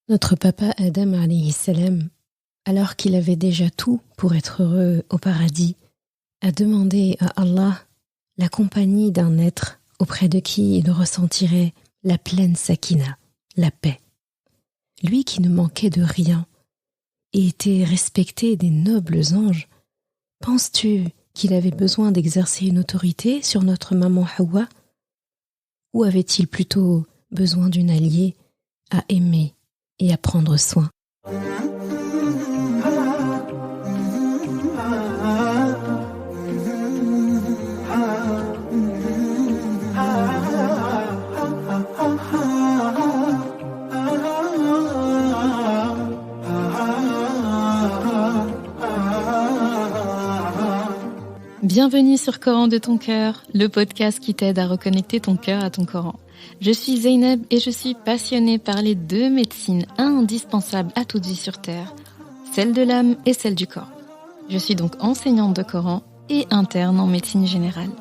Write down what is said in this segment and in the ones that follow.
Notre papa Adam alayhi salam, alors qu'il avait déjà tout pour être heureux au paradis, a demandé à Allah la compagnie d'un être auprès de qui il ressentirait la pleine sakina, la paix. Lui qui ne manquait de rien et était respecté des nobles anges, penses-tu qu'il avait besoin d'exercer une autorité sur notre maman Hawa? Ou avait-il plutôt besoin d'une alliée à aimer et à prendre soin? Bienvenue sur Coran de ton cœur, le podcast qui t'aide à reconnecter ton cœur à ton Coran. Je suis Zeynep et je suis passionnée par les deux médecines indispensables à toute vie sur Terre, celle de l'âme et celle du corps. Je suis donc enseignante de Coran et interne en médecine générale.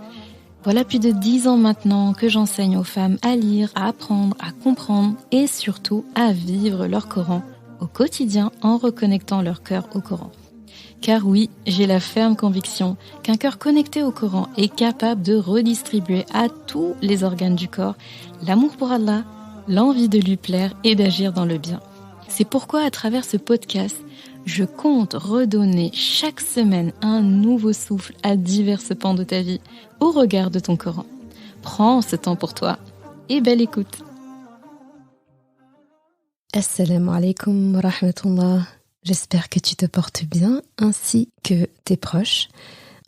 Voilà plus de 10 ans maintenant que j'enseigne aux femmes à lire, à apprendre, à comprendre et surtout à vivre leur Coran au quotidien en reconnectant leur cœur au Coran. Car oui, j'ai la ferme conviction qu'un cœur connecté au Coran est capable de redistribuer à tous les organes du corps l'amour pour Allah, l'envie de lui plaire et d'agir dans le bien. C'est pourquoi à travers ce podcast, je compte redonner chaque semaine un nouveau souffle à divers pans de ta vie au regard de ton Coran. Prends ce temps pour toi et belle écoute. Assalamu alaikum wa rahmatullah. J'espère que tu te portes bien ainsi que tes proches.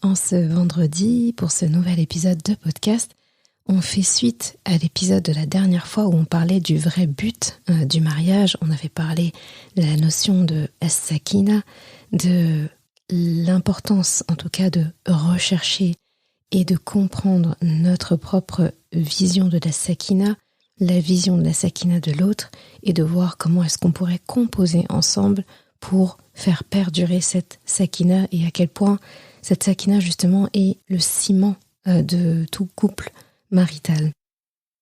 En ce vendredi, pour ce nouvel épisode de podcast, on fait suite à l'épisode de la dernière fois où on parlait du vrai but du mariage. On avait parlé de la notion de as-sakina, de l'importance en tout cas de rechercher et de comprendre notre propre vision de la sakina, la vision de la sakina de l'autre et de voir comment est-ce qu'on pourrait composer ensemble pour faire perdurer cette sakina et à quel point cette sakina justement est le ciment de tout couple marital.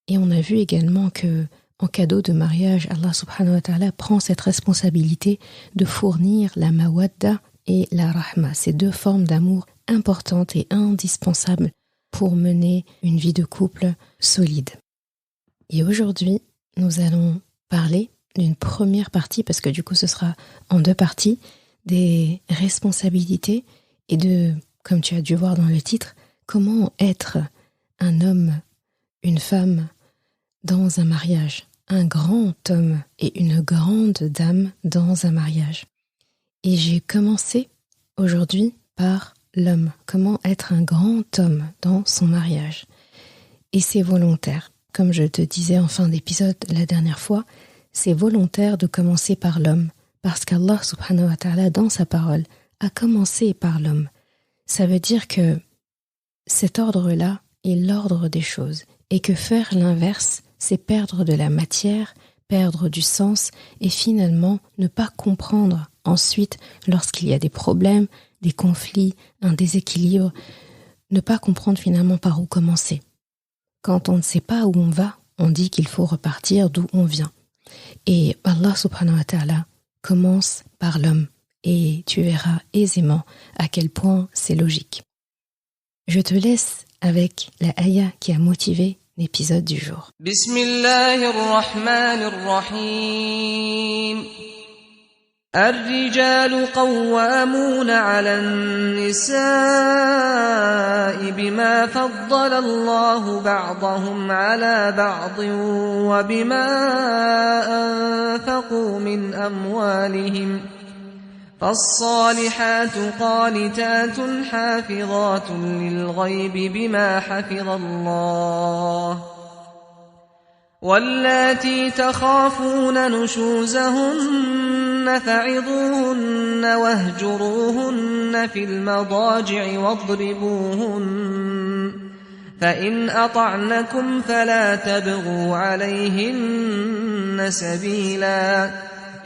Et on a vu également que en cadeau de mariage, Allah subhanahu wa ta'ala prend cette responsabilité de fournir la mawadda et la rahma, ces deux formes d'amour importantes et indispensables pour mener une vie de couple solide. Et aujourd'hui, nous allons parler d'une première partie, parce que du coup ce sera en deux parties, des responsabilités et de, comme tu as dû voir dans le titre, comment être un homme, une femme dans un mariage, un grand homme et une grande dame dans un mariage. Et j'ai commencé aujourd'hui par l'homme, comment être un grand homme dans son mariage. Et c'est volontaire, comme je te disais en fin d'épisode la dernière fois, c'est volontaire de commencer par l'homme, parce qu'Allah subhanahu wa ta'ala, dans sa parole, a commencé par l'homme. Ça veut dire que cet ordre-là est l'ordre des choses, et que faire l'inverse, c'est perdre de la matière, perdre du sens, et finalement ne pas comprendre ensuite, lorsqu'il y a des problèmes, des conflits, un déséquilibre, ne pas comprendre finalement par où commencer. Quand on ne sait pas où on va, on dit qu'il faut repartir d'où on vient. Et Allah subhanahu wa ta'ala commence par l'homme et tu verras aisément à quel point c'est logique. Je te laisse avec la ayah qui a motivé l'épisode du jour. Bismillahirrahmanirrahim. الرجال قوامون على النساء بما فضل الله بعضهم على بعض وبما أنفقوا من أموالهم فالصالحات قانتات حافظات للغيب بما حفظ الله واللاتي تخافون نشوزهن فعظوهن واهجروهن في المضاجع واضربوهن فإن أطعنكم فلا تبغوا عليهن سبيلا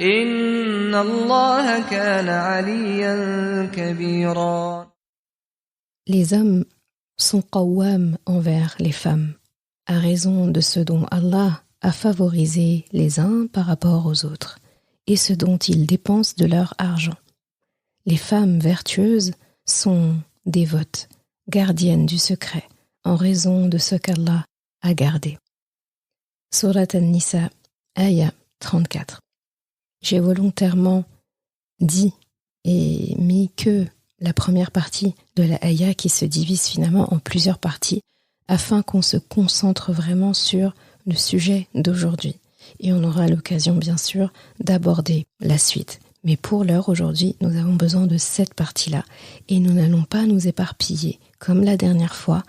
إن الله كان عليا كبيرا. Les hommes sont qawwam envers les femmes, à raison de ce dont Allah a favorisé les uns par rapport aux autres. et ce dont ils dépensent de leur argent. Les femmes vertueuses sont dévotes, gardiennes du secret, en raison de ce qu'Allah a gardé. Surat An-Nisa, Aya 34. J'ai volontairement dit et mis que la première partie de la Aya qui se divise finalement en plusieurs parties afin qu'on se concentre vraiment sur le sujet d'aujourd'hui. Et on aura l'occasion bien sûr d'aborder la suite. Mais pour l'heure aujourd'hui, nous avons besoin de cette partie-là et nous n'allons pas nous éparpiller. Comme la dernière fois,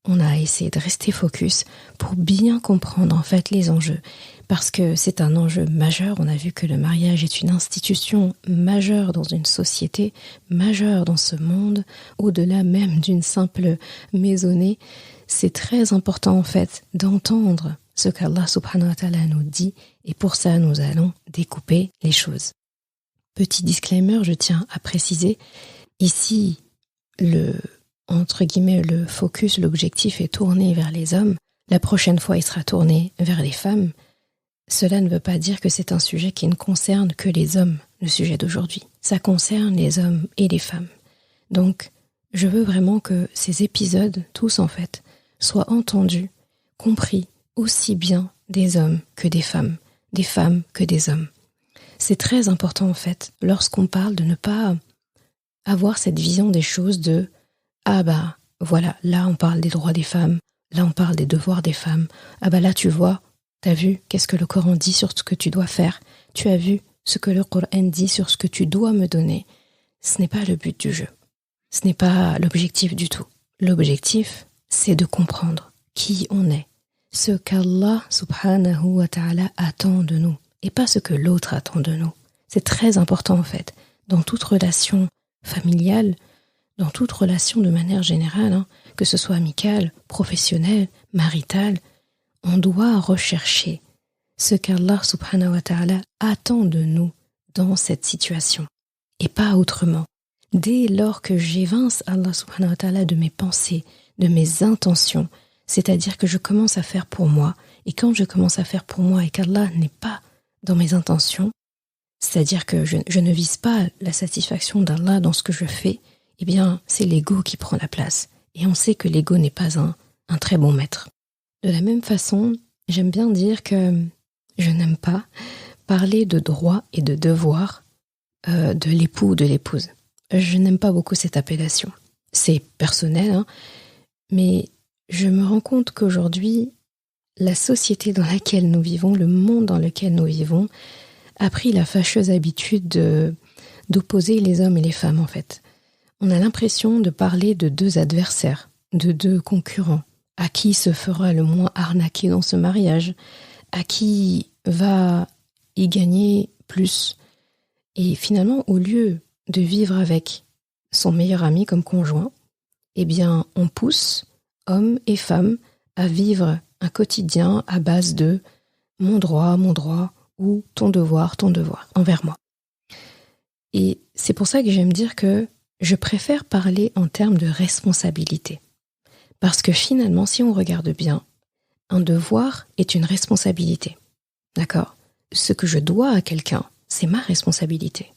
on a essayé de rester focus pour bien comprendre en fait les enjeux. Parce que c'est un enjeu majeur, on a vu que le mariage est une institution majeure dans une société, majeure dans ce monde, au-delà même d'une simple maisonnée. C'est très important en fait d'entendre ce qu'Allah subhanahu wa ta'ala nous dit et pour ça nous allons découper les choses. Petit disclaimer, je tiens à préciser, ici entre guillemets le focus, l'objectif est tourné vers les hommes, la prochaine fois il sera tourné vers les femmes. Cela ne veut pas dire que c'est un sujet qui ne concerne que les hommes, le sujet d'aujourd'hui. Ça concerne les hommes et les femmes. Donc, je veux vraiment que ces épisodes, tous en fait, soient entendus, compris aussi bien des hommes que des femmes que des hommes. C'est très important en fait, lorsqu'on parle de ne pas avoir cette vision des choses de « Ah bah, voilà, là on parle des droits des femmes, là on parle des devoirs des femmes, ah bah là tu vois, t'as vu qu'est-ce que le Coran dit sur ce que tu dois faire, tu as vu ce que le Coran dit sur ce que tu dois me donner. » Ce n'est pas le but du jeu, ce n'est pas l'objectif du tout. L'objectif, c'est de comprendre qui on est, ce qu'Allah subhanahu wa ta'ala attend de nous, et pas ce que l'autre attend de nous. C'est très important en fait, dans toute relation familiale, dans toute relation de manière générale, que ce soit amicale, professionnelle, maritale, on doit rechercher ce qu'Allah subhanahu wa ta'ala attend de nous dans cette situation, et pas autrement. Dès lors que j'évince Allah subhanahu wa ta'ala de mes pensées, de mes intentions, c'est-à-dire que je commence à faire pour moi, et quand je commence à faire pour moi et qu'Allah n'est pas dans mes intentions, c'est-à-dire que je ne vise pas la satisfaction d'Allah dans ce que je fais, eh bien c'est l'ego qui prend la place. Et on sait que l'ego n'est pas un très bon maître. De la même façon, j'aime bien dire que je n'aime pas parler de droits et de devoirs de l'époux ou de l'épouse. Je n'aime pas beaucoup cette appellation. C'est personnel, mais je me rends compte qu'aujourd'hui, la société dans laquelle nous vivons, le monde dans lequel nous vivons, a pris la fâcheuse habitude d'opposer les hommes et les femmes en fait. On a l'impression de parler de deux adversaires, de deux concurrents, à qui se fera le moins arnaquer dans ce mariage, à qui va y gagner plus. Et finalement, au lieu de vivre avec son meilleur ami comme conjoint, eh bien, on pousse hommes et femmes à vivre un quotidien à base de mon droit, ou ton devoir envers moi. Et c'est pour ça que j'aime dire que je préfère parler en termes de responsabilité. Parce que finalement, si on regarde bien, un devoir est une responsabilité. D'accord ? Ce que je dois à quelqu'un, c'est ma responsabilité.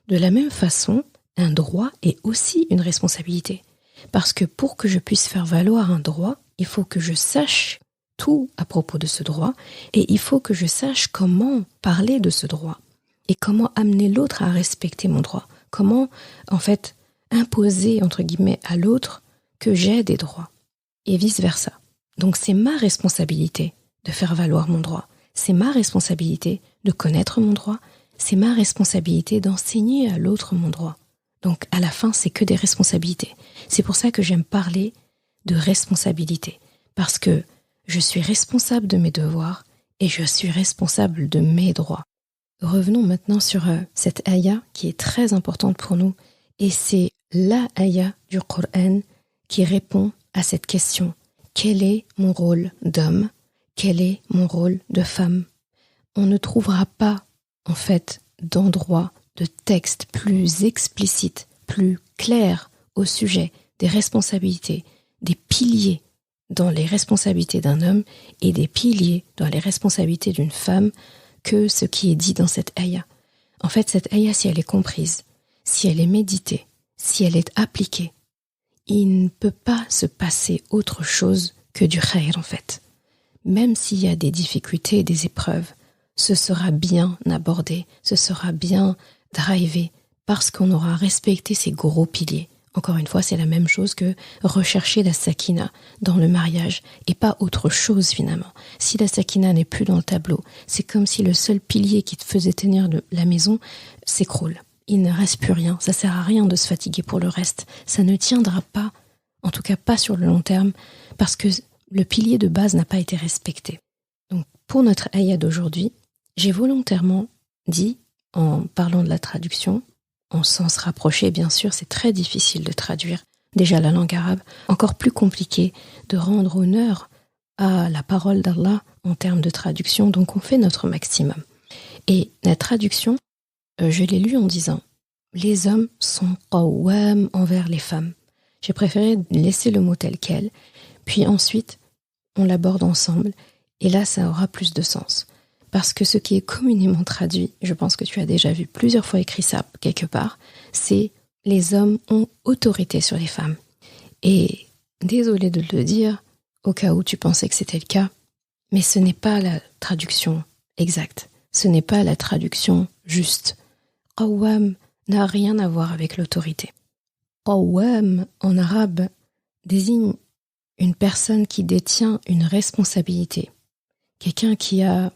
De la même façon, un droit est aussi une responsabilité. Parce que pour que je puisse faire valoir un droit, il faut que je sache tout à propos de ce droit et il faut que je sache comment parler de ce droit et comment amener l'autre à respecter mon droit. Comment, en fait, imposer, entre guillemets, à l'autre que j'ai des droits et vice-versa. Donc c'est ma responsabilité de faire valoir mon droit. C'est ma responsabilité de connaître mon droit. C'est ma responsabilité d'enseigner à l'autre mon droit. Donc à la fin, c'est que des responsabilités. C'est pour ça que j'aime parler de responsabilité. Parce que je suis responsable de mes devoirs et je suis responsable de mes droits. Revenons maintenant sur cette aya qui est très importante pour nous. Et c'est la aya du Coran qui répond à cette question. Quel est mon rôle d'homme ? Quel est mon rôle de femme ? On ne trouvera pas, en fait, d'endroit, de texte plus explicite, plus clair au sujet des responsabilités, des piliers dans les responsabilités d'un homme et des piliers dans les responsabilités d'une femme que ce qui est dit dans cette aya. En fait, cette ayah, si elle est comprise, si elle est méditée, si elle est appliquée, il ne peut pas se passer autre chose que du khayr en fait. Même s'il y a des difficultés et des épreuves, ce sera bien abordé, ce sera bien drivé, parce qu'on aura respecté ces gros piliers. Encore une fois, c'est la même chose que rechercher la sakina dans le mariage et pas autre chose finalement. Si la sakina n'est plus dans le tableau, c'est comme si le seul pilier qui te faisait tenir la maison s'écroule. Il ne reste plus rien, ça sert à rien de se fatiguer pour le reste. Ça ne tiendra pas, en tout cas pas sur le long terme, parce que le pilier de base n'a pas été respecté. Donc pour notre ayah d'aujourd'hui, j'ai volontairement dit, en parlant de la traduction, en sens rapproché bien sûr, c'est très difficile de traduire déjà la langue arabe, encore plus compliqué de rendre honneur à la parole d'Allah en termes de traduction, donc on fait notre maximum. Et la traduction, je l'ai lu en disant « Les hommes sont qawwam envers les femmes ». J'ai préféré laisser le mot tel quel, puis ensuite on l'aborde ensemble, et là ça aura plus de sens. Parce que ce qui est communément traduit, je pense que tu as déjà vu plusieurs fois écrit ça quelque part, c'est « les hommes ont autorité sur les femmes ». Et désolé de le dire, au cas où tu pensais que c'était le cas, mais ce n'est pas la traduction exacte, ce n'est pas la traduction juste. Qawwam n'a rien à voir avec l'autorité. Qawwam en arabe désigne une personne qui détient une responsabilité, quelqu'un qui a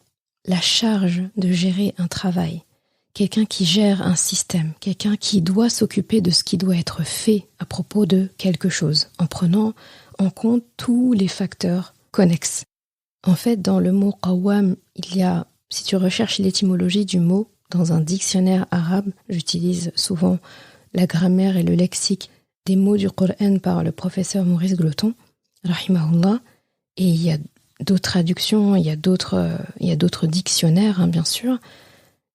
la charge de gérer un travail, quelqu'un qui gère un système, quelqu'un qui doit s'occuper de ce qui doit être fait à propos de quelque chose, en prenant en compte tous les facteurs connexes. En fait, dans le mot qawwam, il y a, si tu recherches l'étymologie du mot dans un dictionnaire arabe, j'utilise souvent la grammaire et le lexique des mots du Coran par le professeur Maurice Gloton, rahimahullah, et il y a d'autres traductions, il y a d'autres dictionnaires, bien sûr,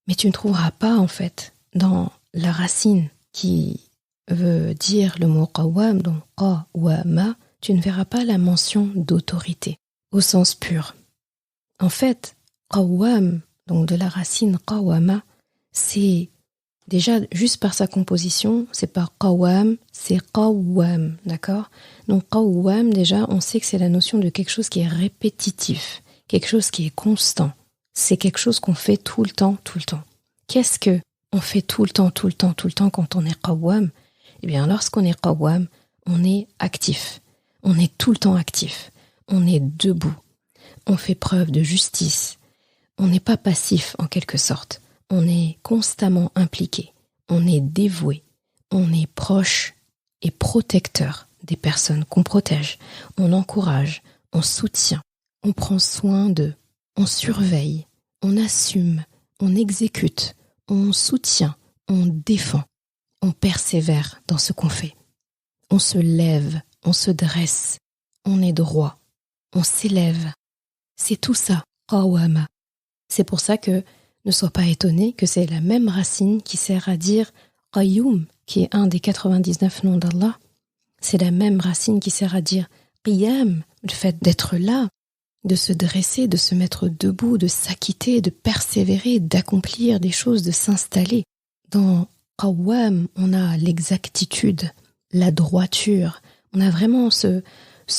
mais tu ne trouveras pas, en fait, dans la racine qui veut dire le mot qawwam, donc qawwama, tu ne verras pas la mention d'autorité, au sens pur. En fait, qawwam, donc de la racine qawwama, c'est déjà, juste par sa composition, c'est pas qawwam, c'est qawwam, d'accord? Donc qawwam, déjà, on sait que c'est la notion de quelque chose qui est répétitif, quelque chose qui est constant. C'est quelque chose qu'on fait tout le temps, tout le temps. Qu'est-ce que on fait tout le temps quand on est qawwam? Eh bien, lorsqu'on est qawwam, on est actif. On est tout le temps actif. On est debout. On fait preuve de justice. On n'est pas passif, en quelque sorte. On est constamment impliqué, on est dévoué, on est proche et protecteur des personnes qu'on protège. On encourage, on soutient, on prend soin d'eux, on surveille, on assume, on exécute, on soutient, on défend, on persévère dans ce qu'on fait. On se lève, on se dresse, on est droit, on s'élève. C'est tout ça, qawwama. C'est pour ça que ne sois pas étonné que c'est la même racine qui sert à dire Qayyum, qui est un des 99 noms d'Allah. C'est la même racine qui sert à dire Qiyam, le fait d'être là, de se dresser, de se mettre debout, de s'acquitter, de persévérer, d'accomplir des choses, de s'installer. Dans Qawwam, on a l'exactitude, la droiture. On a vraiment ce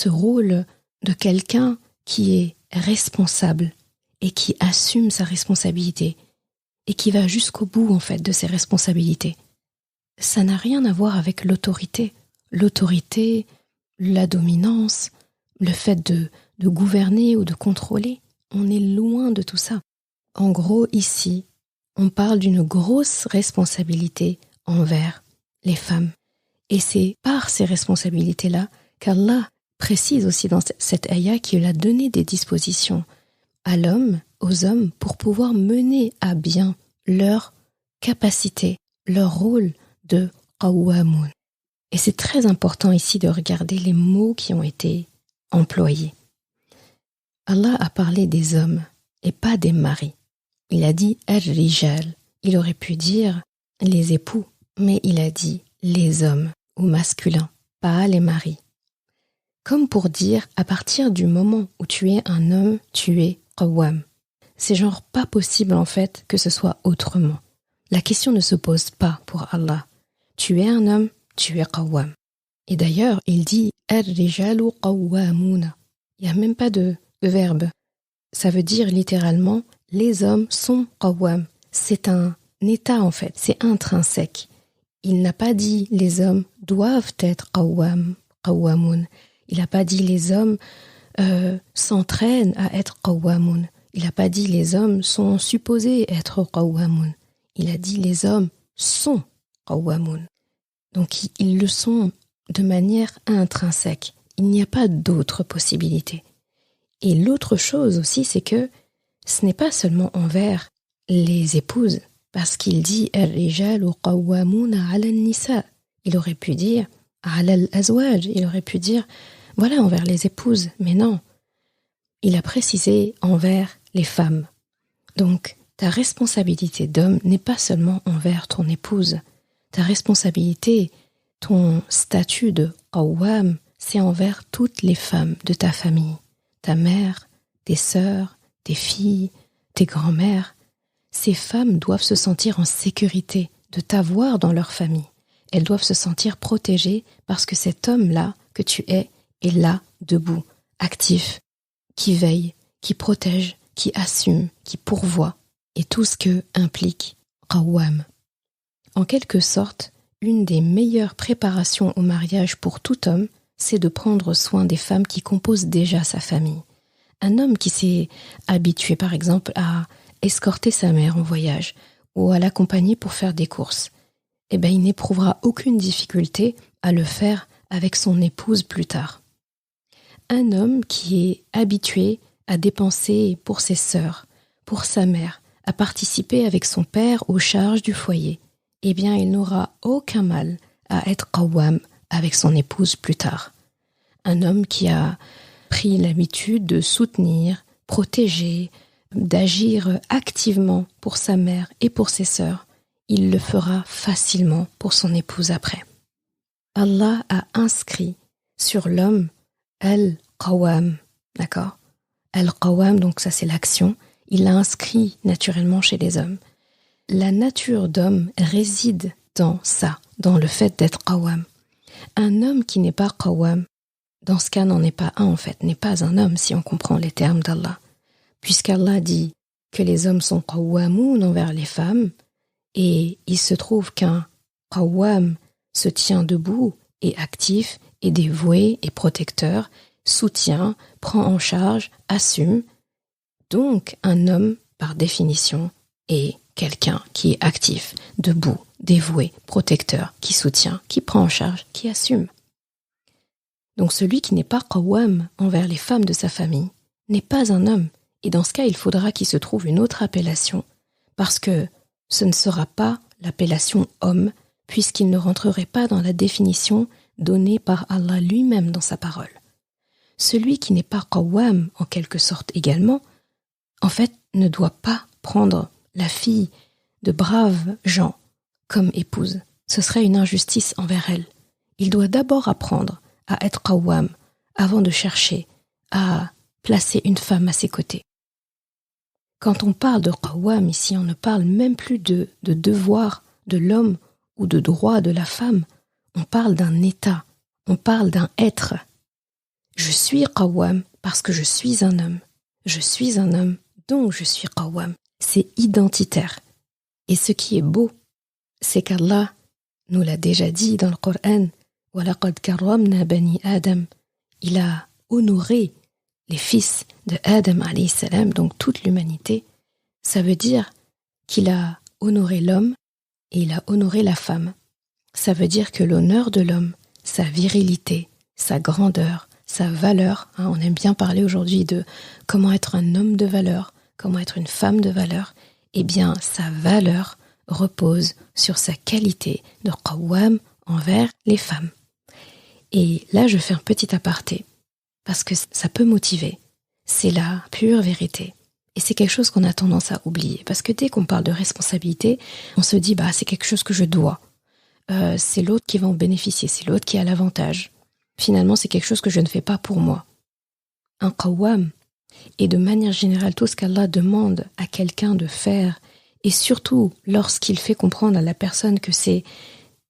rôle de quelqu'un qui est responsable et qui assume sa responsabilité et qui va jusqu'au bout en fait de ses responsabilités. Ça n'a rien à voir avec l'autorité. L'autorité, la dominance, le fait de gouverner ou de contrôler, on est loin de tout ça. En gros, ici, on parle d'une grosse responsabilité envers les femmes. Et c'est par ces responsabilités-là qu'Allah précise aussi dans cette ayah qu'il a donné des dispositions à l'homme, aux hommes, pour pouvoir mener à bien leur capacité, leur rôle de qawwamun. Et c'est très important ici de regarder les mots qui ont été employés. Allah a parlé des hommes et pas des maris. Il a dit ar-rijal. Il aurait pu dire les époux, mais il a dit les hommes ou masculins, pas les maris. Comme pour dire, à partir du moment où tu es un homme, tu es qawwam. C'est genre pas possible en fait que ce soit autrement. La question ne se pose pas pour Allah. Tu es un homme, tu es qawwam. Et d'ailleurs, il dit « Ar-rijalu qawwamuna ». Il n'y a même pas de verbe. Ça veut dire littéralement « les hommes sont qawwam ». C'est un état en fait, c'est intrinsèque. Il n'a pas dit « les hommes doivent être qawwamun ». Il n'a pas dit « les hommes s'entraînent à être qawwamun ». Il n'a pas dit « les hommes sont supposés être qawwamun ». Il a dit « les hommes sont qawwamun ». Donc ils le sont de manière intrinsèque. Il n'y a pas d'autre possibilité. Et l'autre chose aussi, c'est que ce n'est pas seulement envers les épouses, parce qu'il dit « Ar-rijalu qawwamuna 'ala an-nisa ». Il aurait pu dire « 'ala al-azwaj », il aurait pu dire « voilà, envers les épouses », mais non. Il a précisé envers les femmes. Donc, ta responsabilité d'homme n'est pas seulement envers ton épouse. Ta responsabilité, ton statut de qawwam, c'est envers toutes les femmes de ta famille. Ta mère, tes sœurs, tes filles, tes grands-mères. Ces femmes doivent se sentir en sécurité de t'avoir dans leur famille. Elles doivent se sentir protégées parce que cet homme-là que tu es là, debout, actif, qui veille, qui protège, qui assume, qui pourvoit, et tout ce que implique qawwam. En quelque sorte, une des meilleures préparations au mariage pour tout homme, c'est de prendre soin des femmes qui composent déjà sa famille. Un homme qui s'est habitué, par exemple, à escorter sa mère en voyage ou à l'accompagner pour faire des courses, il n'éprouvera aucune difficulté à le faire avec son épouse plus tard. Un homme qui est habitué à dépenser pour ses sœurs, pour sa mère, à participer avec son père aux charges du foyer, il n'aura aucun mal à être qawwam avec son épouse plus tard. Un homme qui a pris l'habitude de soutenir, protéger, d'agir activement pour sa mère et pour ses sœurs, il le fera facilement pour son épouse après. Allah a inscrit sur l'homme al-qawwam, d'accord ? Al-qawwam, donc ça c'est l'action, il l'a inscrit naturellement chez les hommes. La nature d'homme réside dans ça, dans le fait d'être qawwam. Un homme qui n'est pas qawwam, dans ce cas n'en est pas un en fait, n'est pas un homme si on comprend les termes d'Allah. Puisqu'Allah dit que les hommes sont qawwamoun envers les femmes, et il se trouve qu'un qawwam se tient debout, est actif, est dévoué, est protecteur, soutient, prend en charge, assume. Donc un homme, par définition, est quelqu'un qui est actif, debout, dévoué, protecteur, qui soutient, qui prend en charge, qui assume. Donc celui qui n'est pas qawwam envers les femmes de sa famille n'est pas un homme. Et dans ce cas, il faudra qu'il se trouve une autre appellation, parce que ce ne sera pas l'appellation homme, puisqu'il ne rentrerait pas dans la définition donnée par Allah lui-même dans sa parole. Celui qui n'est pas qawwam, en quelque sorte également, en fait, ne doit pas prendre la fille de braves gens comme épouse. Ce serait une injustice envers elle. Il doit d'abord apprendre à être qawwam avant de chercher à placer une femme à ses côtés. Quand on parle de qawwam ici, on ne parle même plus de devoir de l'homme ou de droit de la femme. On parle d'un état, on parle d'un être. Je suis qawwam parce que je suis un homme. Je suis un homme, donc je suis qawwam. C'est identitaire. Et ce qui est beau, c'est qu'Allah nous l'a déjà dit dans le Coran. وَلَقَدْ كَرَّمْنَا بَنِي آدَمَ. Il a honoré les fils de Adam alayhi salam, donc toute l'humanité. Ça veut dire qu'il a honoré l'homme et il a honoré la femme. Ça veut dire que l'honneur de l'homme, sa virilité, sa grandeur, sa valeur, on aime bien parler aujourd'hui de comment être un homme de valeur, comment être une femme de valeur, eh bien sa valeur repose sur sa qualité de qawwam envers les femmes. Et là je fais un petit aparté, parce que ça peut motiver. C'est la pure vérité. Et c'est quelque chose qu'on a tendance à oublier. Parce que dès qu'on parle de responsabilité, on se dit c'est quelque chose que je dois. C'est l'autre qui va en bénéficier, c'est l'autre qui a l'avantage. Finalement, c'est quelque chose que je ne fais pas pour moi. Un qawwam, et de manière générale, tout ce qu'Allah demande à quelqu'un de faire et surtout lorsqu'il fait comprendre à la personne que c'est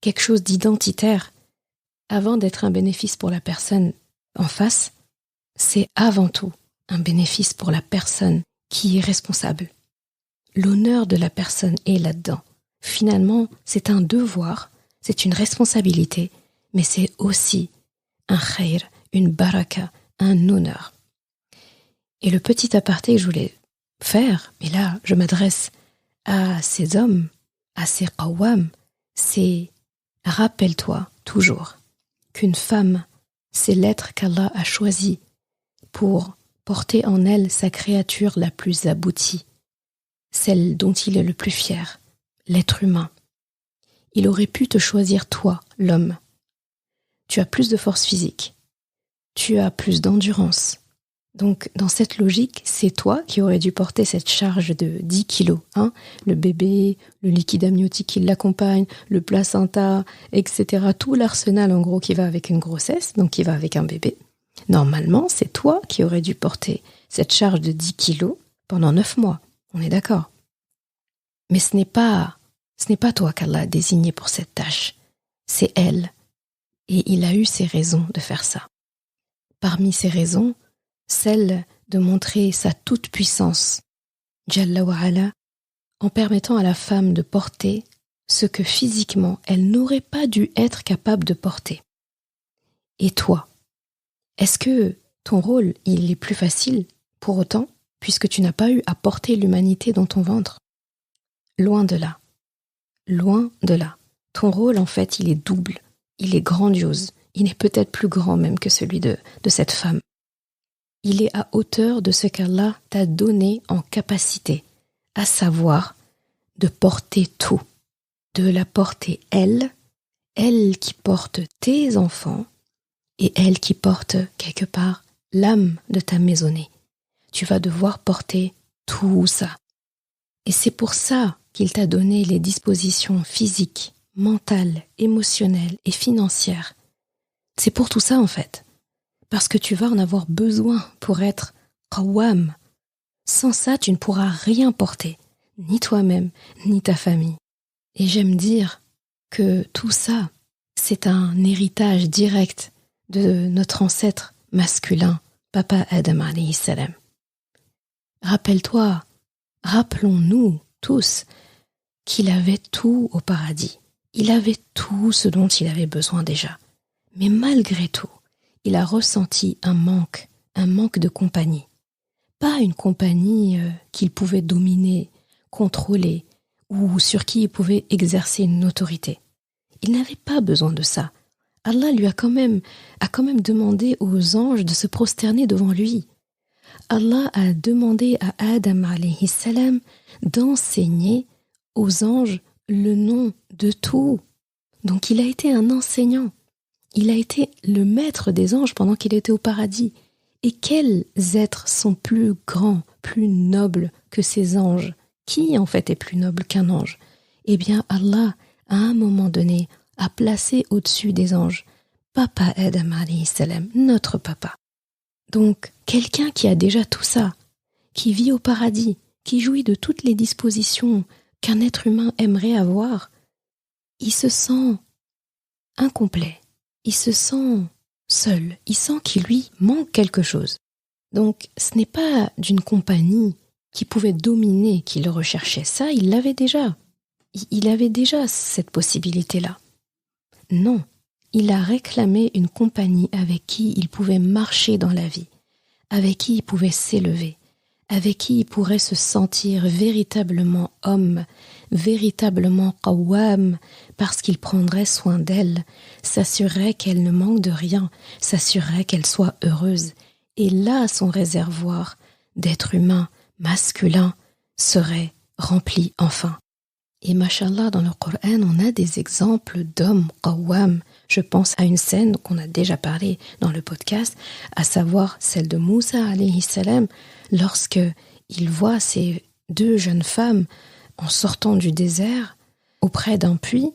quelque chose d'identitaire, avant d'être un bénéfice pour la personne en face, c'est avant tout un bénéfice pour la personne qui est responsable. L'honneur de la personne est là-dedans. Finalement, c'est un devoir, c'est une responsabilité, mais c'est aussi un khayr, une baraka, un honneur. Et le petit aparté que je voulais faire, mais là, je m'adresse à ces hommes, à ces qawwam, c'est rappelle-toi toujours qu'une femme, c'est l'être qu'Allah a choisi pour porter en elle sa créature la plus aboutie, celle dont il est le plus fier, l'être humain. Il aurait pu te choisir toi, l'homme. Tu as plus de force physique, tu as plus d'endurance. Donc, dans cette logique, c'est toi qui aurais dû porter cette charge de 10 kilos. Le bébé, le liquide amniotique qui l'accompagne, le placenta, etc. Tout l'arsenal, en gros, qui va avec une grossesse, donc qui va avec un bébé. Normalement, c'est toi qui aurais dû porter cette charge de 10 kilos pendant 9 mois. On est d'accord. Mais ce n'est pas toi qu'Allah a désigné pour cette tâche. C'est elle. Et il a eu ses raisons de faire ça. Parmi ces raisons, celle de montrer sa toute-puissance, Jalla wa Ala, en permettant à la femme de porter ce que physiquement elle n'aurait pas dû être capable de porter. Et toi, est-ce que ton rôle, il est plus facile pour autant, puisque tu n'as pas eu à porter l'humanité dans ton ventre? Loin de là. Loin de là. Ton rôle, en fait, il est double, il est grandiose, il est peut-être plus grand même que celui de cette femme. Il est à hauteur de ce qu'Allah t'a donné en capacité, à savoir de porter tout, de la porter elle qui porte tes enfants et elle qui porte quelque part l'âme de ta maisonnée. Tu vas devoir porter tout ça. Et c'est pour ça qu'il t'a donné les dispositions physiques, mentales, émotionnelles et financières. C'est pour tout ça en fait. Parce que tu vas en avoir besoin pour être qawwam. Sans ça, tu ne pourras rien porter, ni toi-même, ni ta famille. Et j'aime dire que tout ça, c'est un héritage direct de notre ancêtre masculin, Papa Adam alayhi salam. Rappelle-toi, rappelons-nous tous qu'il avait tout au paradis. Il avait tout ce dont il avait besoin déjà. Mais malgré tout, il a ressenti un manque de compagnie. Pas une compagnie qu'il pouvait dominer, contrôler, ou sur qui il pouvait exercer une autorité. Il n'avait pas besoin de ça. Allah lui a quand même demandé aux anges de se prosterner devant lui. Allah a demandé à Adam alayhi salam d'enseigner aux anges le nom de tout. Donc il a été un enseignant. Il a été le maître des anges pendant qu'il était au paradis. Et quels êtres sont plus grands, plus nobles que ces anges? Qui en fait est plus noble qu'un ange? Eh bien Allah, à un moment donné, a placé au-dessus des anges Papa Adam alayhi salam, notre papa. Donc quelqu'un qui a déjà tout ça, qui vit au paradis, qui jouit de toutes les dispositions qu'un être humain aimerait avoir, il se sent incomplet. Il se sent seul, il sent qu'il lui manque quelque chose. Donc ce n'est pas d'une compagnie qui pouvait dominer qu'il recherchait ça, il l'avait déjà. Il avait déjà cette possibilité-là. Non, il a réclamé une compagnie avec qui il pouvait marcher dans la vie, avec qui il pouvait s'élever, avec qui il pourrait se sentir véritablement homme, véritablement qawwam, parce qu'il prendrait soin d'elle, s'assurerait qu'elle ne manque de rien, s'assurerait qu'elle soit heureuse. Et là, son réservoir d'être humain, masculin, serait rempli enfin. Et mashallah, dans le Coran, on a des exemples d'hommes qawwam. Je pense à une scène qu'on a déjà parlé dans le podcast, à savoir celle de Moussa alayhi salam, lorsque il voit ces deux jeunes femmes en sortant du désert auprès d'un puits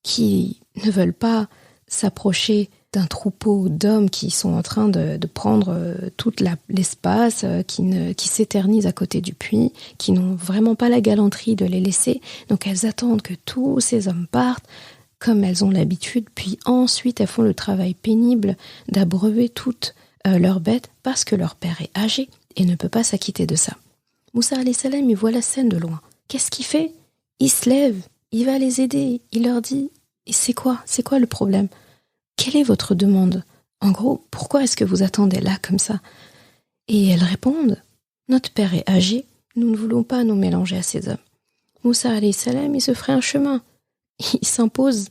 qui ne veulent pas s'approcher d'un troupeau d'hommes qui sont en train de prendre tout l'espace, qui s'éternisent à côté du puits, qui n'ont vraiment pas la galanterie de les laisser. Donc elles attendent que tous ces hommes partent, comme elles ont l'habitude, puis ensuite elles font le travail pénible d'abreuver toutes leurs bêtes parce que leur père est âgé et ne peut pas s'acquitter de ça. Moussa alayhi salam, il voit la scène de loin. Qu'est-ce qu'il fait? Il se lève, il va les aider, il leur dit « C'est quoi le problème? Quelle est votre demande? En gros, pourquoi est-ce que vous attendez là comme ça ?» Et elles répondent « Notre père est âgé, nous ne voulons pas nous mélanger à ces hommes. » Moussa alayhi salam, il se ferait un chemin. Il s'impose,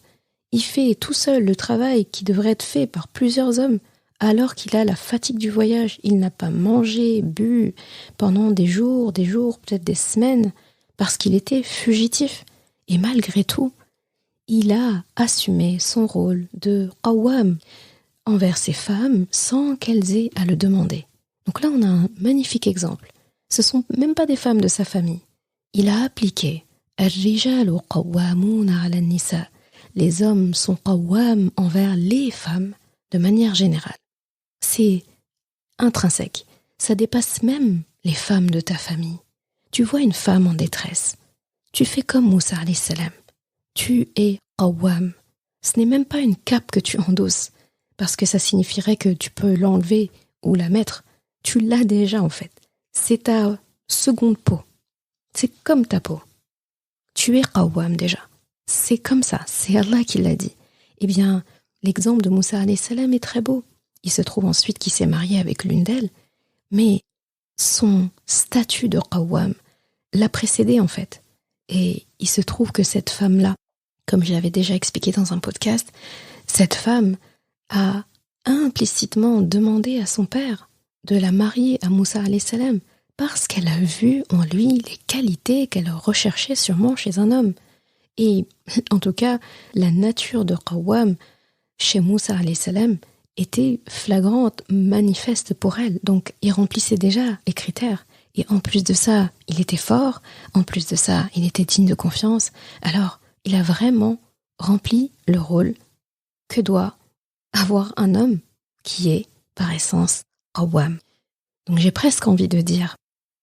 il fait tout seul le travail qui devrait être fait par plusieurs hommes, alors qu'il a la fatigue du voyage. Il n'a pas mangé, bu pendant des jours, peut-être des semaines, parce qu'il était fugitif. Et malgré tout, il a assumé son rôle de qawwam envers ces femmes sans qu'elles aient à le demander. Donc là, on a un magnifique exemple. Ce ne sont même pas des femmes de sa famille. Il a appliqué « Ar-rijalu qawwamuna ala an-nisa ». Les hommes sont qawwam envers les femmes de manière générale. C'est intrinsèque. Ça dépasse même les femmes de ta famille. Tu vois une femme en détresse. Tu fais comme Moussa alayhi salam. Tu es qawwam. Ce n'est même pas une cape que tu endosses, parce que ça signifierait que tu peux l'enlever ou la mettre. Tu l'as déjà en fait. C'est ta seconde peau. C'est comme ta peau. Tu es qawwam déjà. C'est comme ça. C'est Allah qui l'a dit. Eh bien, l'exemple de Moussa alayhi salam est très beau. Il se trouve ensuite qu'il s'est marié avec l'une d'elles, mais son statut de qawwam l'a précédé en fait. Et il se trouve que cette femme-là, comme je l'avais déjà expliqué dans un podcast, cette femme a implicitement demandé à son père de la marier à Moussa alayhi salam parce qu'elle a vu en lui les qualités qu'elle recherchait sûrement chez un homme. Et en tout cas, la nature de qawwam chez Moussa alayhi salam était flagrante, manifeste pour elle. Donc, il remplissait déjà les critères. Et en plus de ça, il était fort. En plus de ça, il était digne de confiance. Alors, il a vraiment rempli le rôle que doit avoir un homme qui est, par essence, qawwam. Donc, j'ai presque envie de dire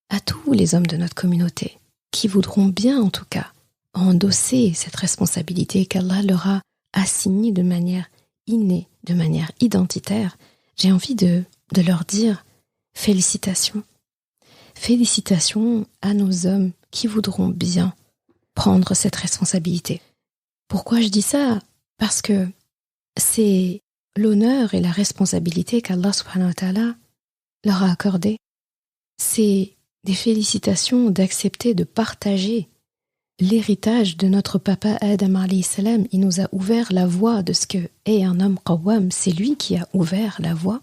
à tous les hommes de notre communauté, qui voudront bien, en tout cas, endosser cette responsabilité qu'Allah leur a assignée de manière innée, de manière identitaire, j'ai envie de leur dire félicitations. Félicitations à nos hommes qui voudront bien prendre cette responsabilité. Pourquoi je dis ça? Parce que c'est l'honneur et la responsabilité qu'Allah subhanahu wa ta'ala leur a accordé. C'est des félicitations d'accepter de partager l'héritage de notre papa Adam alayhi salam. Il nous a ouvert la voie de ce que est un homme qawwam. C'est lui qui a ouvert la voie.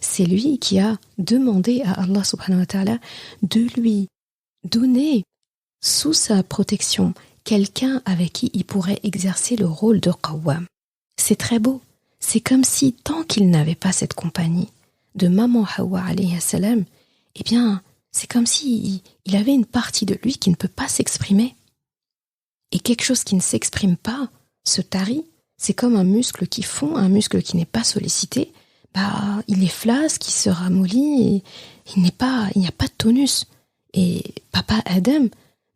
C'est lui qui a demandé à Allah subhanahu wa ta'ala de lui donner sous sa protection quelqu'un avec qui il pourrait exercer le rôle de qawwam. C'est très beau. C'est comme si tant qu'il n'avait pas cette compagnie de maman Hawa alayhi salam, eh bien, c'est comme si il avait une partie de lui qui ne peut pas s'exprimer. Et quelque chose qui ne s'exprime pas se tarit. C'est comme un muscle qui fond, un muscle qui n'est pas sollicité. Il est flasque, il se ramollit et il n'y a pas de tonus. Et papa Adam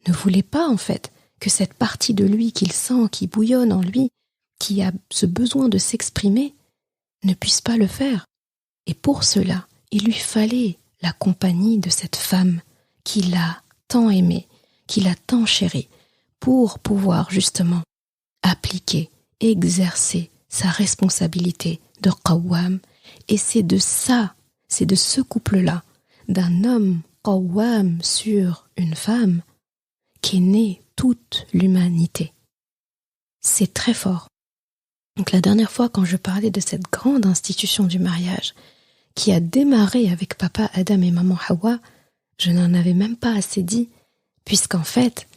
ne voulait pas en fait que cette partie de lui qu'il sent, qui bouillonne en lui, qui a ce besoin de s'exprimer, ne puisse pas le faire. Et pour cela, il lui fallait la compagnie de cette femme qu'il a tant aimée, qu'il a tant chérie, pour pouvoir justement appliquer, exercer sa responsabilité de qawwam. Et c'est de ce couple-là, d'un homme qawwam sur une femme, qu'est née toute l'humanité. C'est très fort. Donc la dernière fois, quand je parlais de cette grande institution du mariage, qui a démarré avec papa Adam et maman Hawa, je n'en avais même pas assez dit, puisqu'en fait,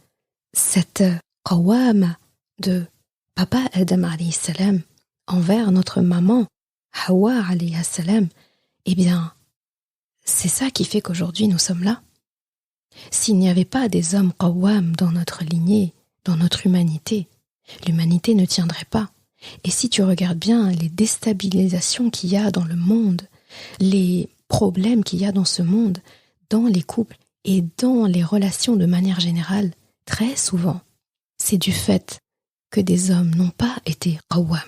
cette qawwam de papa Adam alayhi salam envers notre maman Hawa alayhi salam, eh bien, c'est ça qui fait qu'aujourd'hui nous sommes là. S'il n'y avait pas des hommes qawwam dans notre lignée, dans notre humanité, l'humanité ne tiendrait pas. Et si tu regardes bien les déstabilisations qu'il y a dans le monde, les problèmes qu'il y a dans ce monde, dans les couples et dans les relations de manière générale, très souvent, c'est du fait que des hommes n'ont pas été qawwam.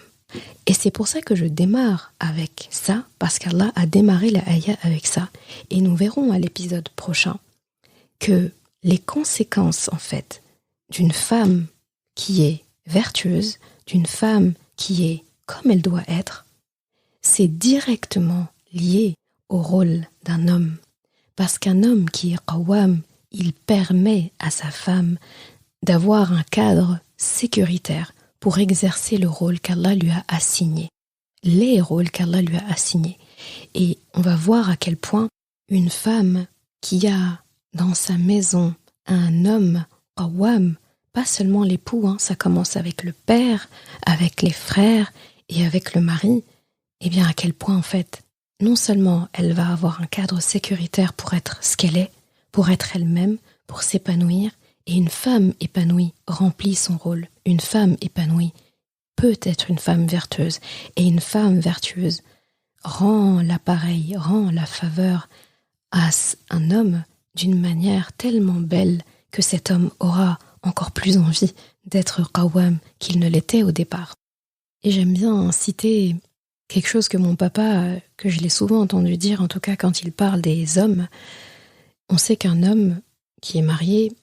Et c'est pour ça que je démarre avec ça, parce qu'Allah a démarré la ayah avec ça. Et nous verrons à l'épisode prochain que les conséquences, en fait, d'une femme qui est vertueuse, d'une femme qui est comme elle doit être, c'est directement lié au rôle d'un homme. Parce qu'un homme qui est qawwam, il permet à sa femme d'avoir un cadre sécuritaire pour exercer le rôle qu'Allah lui a assigné, les rôles qu'Allah lui a assignés. Et on va voir à quel point une femme qui a dans sa maison un homme qawwam, pas seulement l'époux, ça commence avec le père, avec les frères et avec le mari, et bien à quel point en fait, non seulement elle va avoir un cadre sécuritaire pour être ce qu'elle est, pour être elle-même, pour s'épanouir, et une femme épanouie remplit son rôle. Une femme épanouie peut être une femme vertueuse. Et une femme vertueuse rend l'appareil, rend la faveur à un homme d'une manière tellement belle que cet homme aura encore plus envie d'être qawwam qu'il ne l'était au départ. Et j'aime bien citer quelque chose que mon papa, que je l'ai souvent entendu dire, en tout cas quand il parle des hommes. On sait qu'un homme qui est marié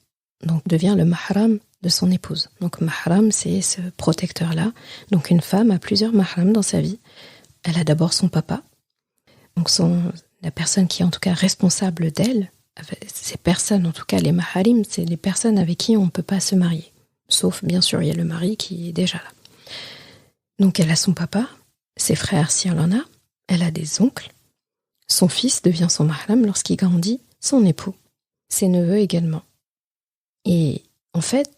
donc devient le mahram de son épouse. Donc mahram, c'est ce protecteur-là. Donc une femme a plusieurs mahrams dans sa vie. Elle a d'abord son papa, donc la personne qui est en tout cas responsable d'elle. Ces personnes, en tout cas les maharim, c'est les personnes avec qui on ne peut pas se marier. Sauf, bien sûr, il y a le mari qui est déjà là. Donc elle a son papa, ses frères si elle en a, elle a des oncles, son fils devient son mahram lorsqu'il grandit, son époux, ses neveux également. Et en fait,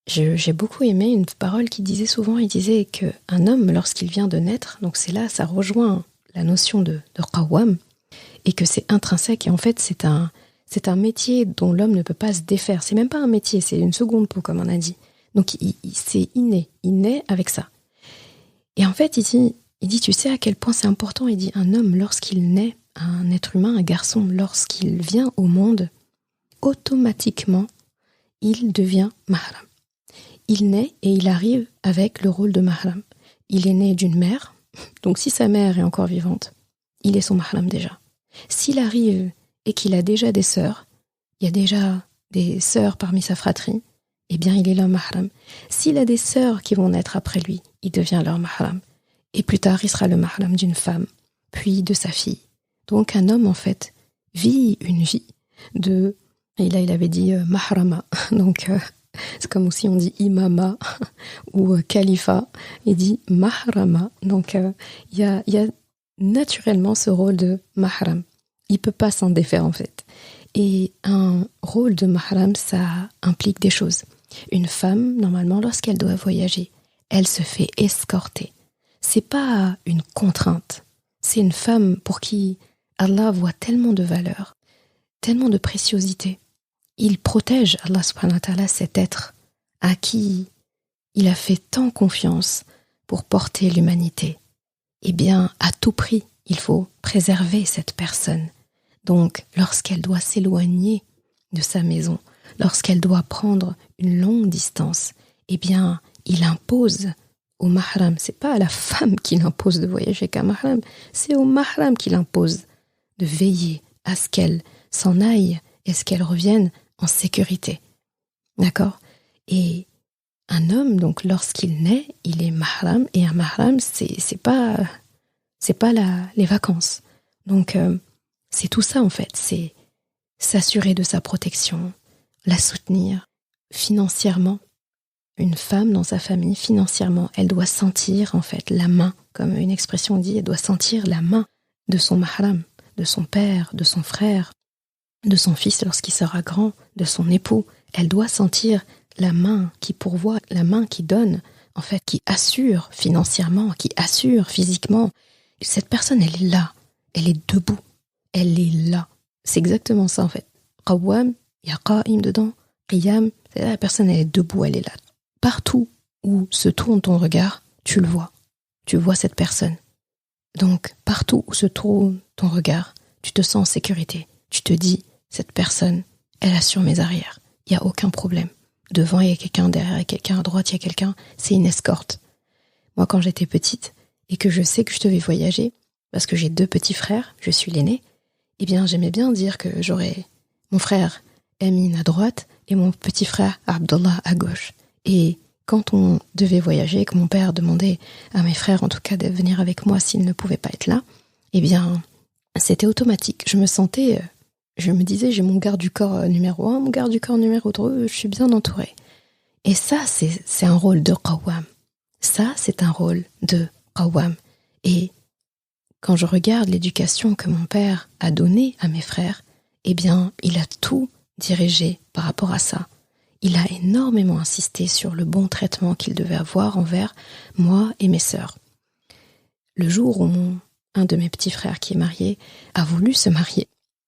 j'ai beaucoup aimé une parole qu'il disait souvent, il disait qu'un homme, lorsqu'il vient de naître, donc c'est là, ça rejoint la notion de qawwam, et que c'est intrinsèque, et en fait c'est un métier dont l'homme ne peut pas se défaire. C'est même pas un métier, c'est une seconde peau, comme on a dit. Donc c'est inné, il naît avec ça. Et en fait, il dit, tu sais à quel point c'est important, il dit, un homme, lorsqu'il naît, un être humain, un garçon, lorsqu'il vient au monde, automatiquement, il devient mahram. Il naît et il arrive avec le rôle de mahram. Il est né d'une mère, donc si sa mère est encore vivante, il est son mahram déjà. S'il arrive et qu'il a déjà des sœurs, il y a déjà des sœurs parmi sa fratrie, eh bien il est leur mahram. S'il a des sœurs qui vont naître après lui, il devient leur mahram. Et plus tard, il sera le mahram d'une femme, puis de sa fille. Donc un homme, en fait, vit une vie de... Et là, il avait dit mahrama. Donc, c'est comme si on dit imama ou khalifa. Il dit mahrama. Donc, il y a naturellement ce rôle de mahram. Il ne peut pas s'en défaire, en fait. Et un rôle de mahram, ça implique des choses. Une femme, normalement, lorsqu'elle doit voyager, elle se fait escorter. C'est pas une contrainte. C'est une femme pour qui Allah voit tellement de valeur, tellement de préciosité. Il protège, Allah subhanahu wa ta'ala, cet être à qui il a fait tant confiance pour porter l'humanité. Eh bien, à tout prix, il faut préserver cette personne. Donc, lorsqu'elle doit s'éloigner de sa maison, lorsqu'elle doit prendre une longue distance, eh bien, il impose au mahram. C'est pas à la femme qu'il impose de voyager qu'un mahram, c'est au mahram qu'il impose de veiller à ce qu'elle s'en aille et à ce qu'elle revienne en sécurité. D'accord ? Et un homme, donc, lorsqu'il naît, il est mahram, et un mahram, c'est pas les vacances. Donc, c'est tout ça, en fait. C'est s'assurer de sa protection, la soutenir financièrement. Une femme dans sa famille, financièrement, elle doit sentir, en fait, la main, comme une expression dit, elle doit sentir la main de son mahram, de son père, de son frère, de son fils lorsqu'il sera grand, de son époux. Elle doit sentir la main qui pourvoit, la main qui donne, en fait, qui assure financièrement, qui assure physiquement. Cette personne, elle est là, elle est debout, elle est là. C'est exactement ça, en fait. Qawwam, il y a qa'im dedans, qiyam, la personne, elle est debout, elle est là. Partout où se tourne ton regard, tu le vois. Tu vois cette personne. Donc, partout où se trouve ton regard, tu te sens en sécurité. Tu te dis, cette personne, elle assure mes arrières. Il n'y a aucun problème. Devant, il y a quelqu'un, derrière, il y a quelqu'un, à droite, il y a quelqu'un. C'est une escorte. Moi, quand j'étais petite et que je sais que je devais voyager, parce que j'ai 2 petits frères, je suis l'aîné, eh bien, j'aimais bien dire que j'aurais mon frère Amin à droite et mon petit frère Abdullah à gauche. Et quand on devait voyager, que mon père demandait à mes frères, en tout cas, de venir avec moi s'ils ne pouvaient pas être là, eh bien, c'était automatique. Je me disais, j'ai mon garde du corps numéro 1, mon garde du corps numéro 2, je suis bien entourée. Et ça, c'est un rôle de qawwam. Ça, c'est un rôle de qawwam. Et quand je regarde l'éducation que mon père a donnée à mes frères, eh bien, il a tout dirigé par rapport à ça. Il a énormément insisté sur le bon traitement qu'il devait avoir envers moi et mes sœurs. Le jour où un de mes petits frères qui est marié a voulu se marier,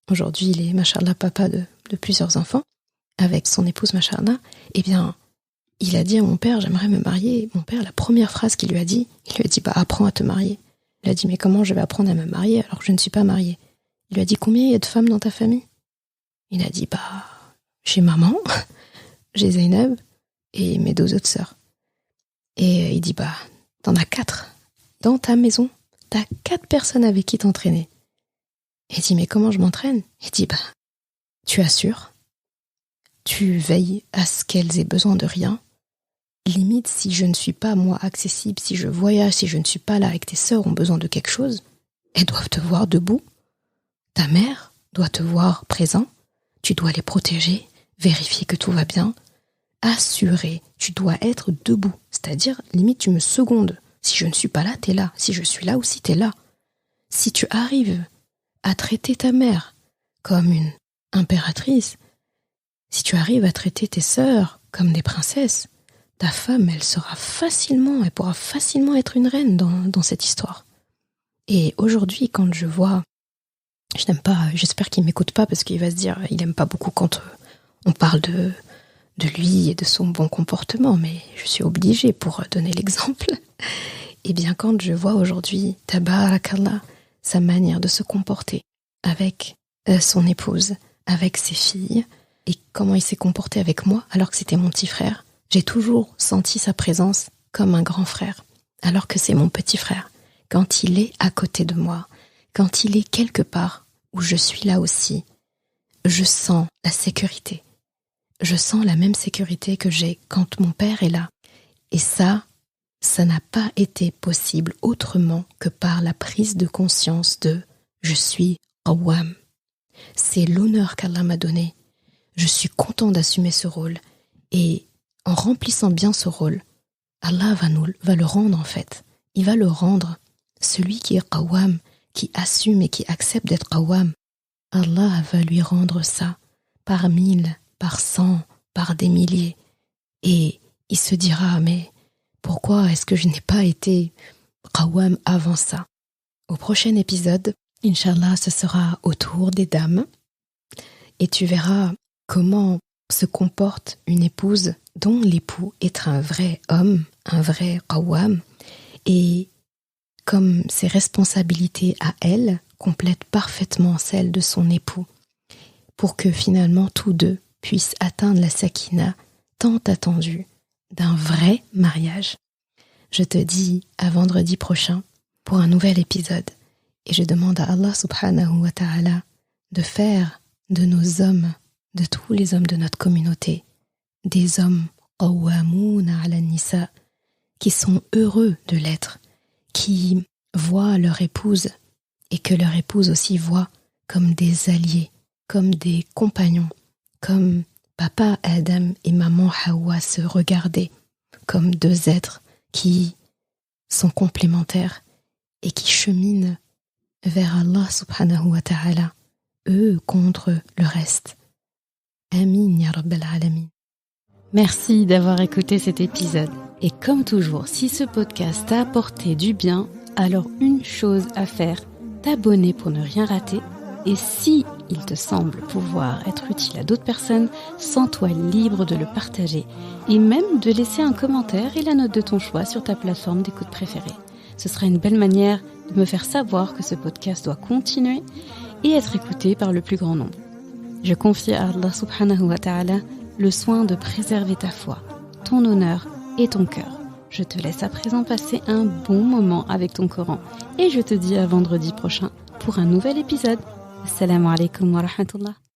aujourd'hui il est, machallah, papa de plusieurs enfants, avec son épouse, machallah, eh bien, il a dit à mon père, j'aimerais me marier. Mon père, la première phrase qu'il lui a dit, apprends à te marier. Il a dit, mais comment je vais apprendre à me marier alors que je ne suis pas mariée? Il lui a dit, combien il y a de femmes dans ta famille? Il a dit, j'ai maman, j'ai Zeynep et mes 2 autres sœurs. Et il dit, t'en as 4. Dans ta maison, t'as 4 personnes avec qui t'entraîner. Et il dit, mais comment je m'entraîne? Il dit, tu assures, tu veilles à ce qu'elles aient besoin de rien. Limite, si je ne suis pas, moi, accessible, si je voyage, si je ne suis pas là et que tes sœurs ont besoin de quelque chose, elles doivent te voir debout. Ta mère doit te voir présent. Tu dois les protéger, vérifier que tout va bien. Assurer, tu dois être debout. C'est-à-dire, limite, tu me secondes. Si je ne suis pas là, t'es là. Si je suis là aussi, t'es là. Si tu arrives à traiter ta mère comme une impératrice, si tu arrives à traiter tes sœurs comme des princesses, ta femme, elle pourra facilement être une reine dans cette histoire. Et aujourd'hui, quand je vois, je n'aime pas, j'espère qu'il m'écoute pas parce qu'il va se dire, il aime pas beaucoup quand on parle de lui et de son bon comportement, mais je suis obligée pour donner l'exemple. Et bien quand je vois aujourd'hui, tabarakallah, sa manière de se comporter avec son épouse, avec ses filles, et comment il s'est comporté avec moi alors que c'était mon petit frère, j'ai toujours senti sa présence comme un grand frère, alors que c'est mon petit frère. Quand il est à côté de moi, quand il est quelque part où je suis là aussi, je sens la sécurité. Je sens la même sécurité que j'ai quand mon père est là. Et ça n'a pas été possible autrement que par la prise de conscience de « je suis qawwam ». C'est l'honneur qu'Allah m'a donné. Je suis content d'assumer ce rôle. Et en remplissant bien ce rôle, Allah va le rendre en fait. Il va le rendre. Celui qui est qawwam, qui assume et qui accepte d'être qawwam, Allah va lui rendre ça par 1000, par 100, par des milliers. Et il se dira, mais pourquoi est-ce que je n'ai pas été qawwam avant ça? Au prochain épisode, Inch'Allah, ce sera autour des dames. Et tu verras comment se comporte une épouse dont l'époux est un vrai homme, un vrai qawwam, et comme ses responsabilités à elle complètent parfaitement celles de son époux, pour que finalement tous deux puissent atteindre la sakina tant attendue d'un vrai mariage. Je te dis à vendredi prochain pour un nouvel épisode, et je demande à Allah subhanahu wa ta'ala de faire de nos hommes, de tous les hommes de notre communauté, des hommes qawwamouna ala nisa, qui sont heureux de l'être, qui voient leur épouse et que leur épouse aussi voit comme des alliés, comme des compagnons, comme papa Adam et maman Hawa se regardaient comme 2 êtres qui sont complémentaires et qui cheminent vers Allah subhanahu wa ta'ala, eux contre le reste. Amin ya Rabbal Alamin. Merci d'avoir écouté cet épisode. Et comme toujours, si ce podcast t'a apporté du bien, alors une chose à faire, t'abonner pour ne rien rater Et si il te semble pouvoir être utile à d'autres personnes, sens-toi libre de le partager et même de laisser un commentaire et la note de ton choix sur ta plateforme d'écoute préférée. Ce sera une belle manière de me faire savoir que ce podcast doit continuer et être écouté par le plus grand nombre. Je confie à Allah subhanahu wa ta'ala le soin de préserver ta foi, ton honneur et ton cœur. Je te laisse à présent passer un bon moment avec ton Coran et je te dis à vendredi prochain pour un nouvel épisode. Assalamu alaikum wa rahmatullah.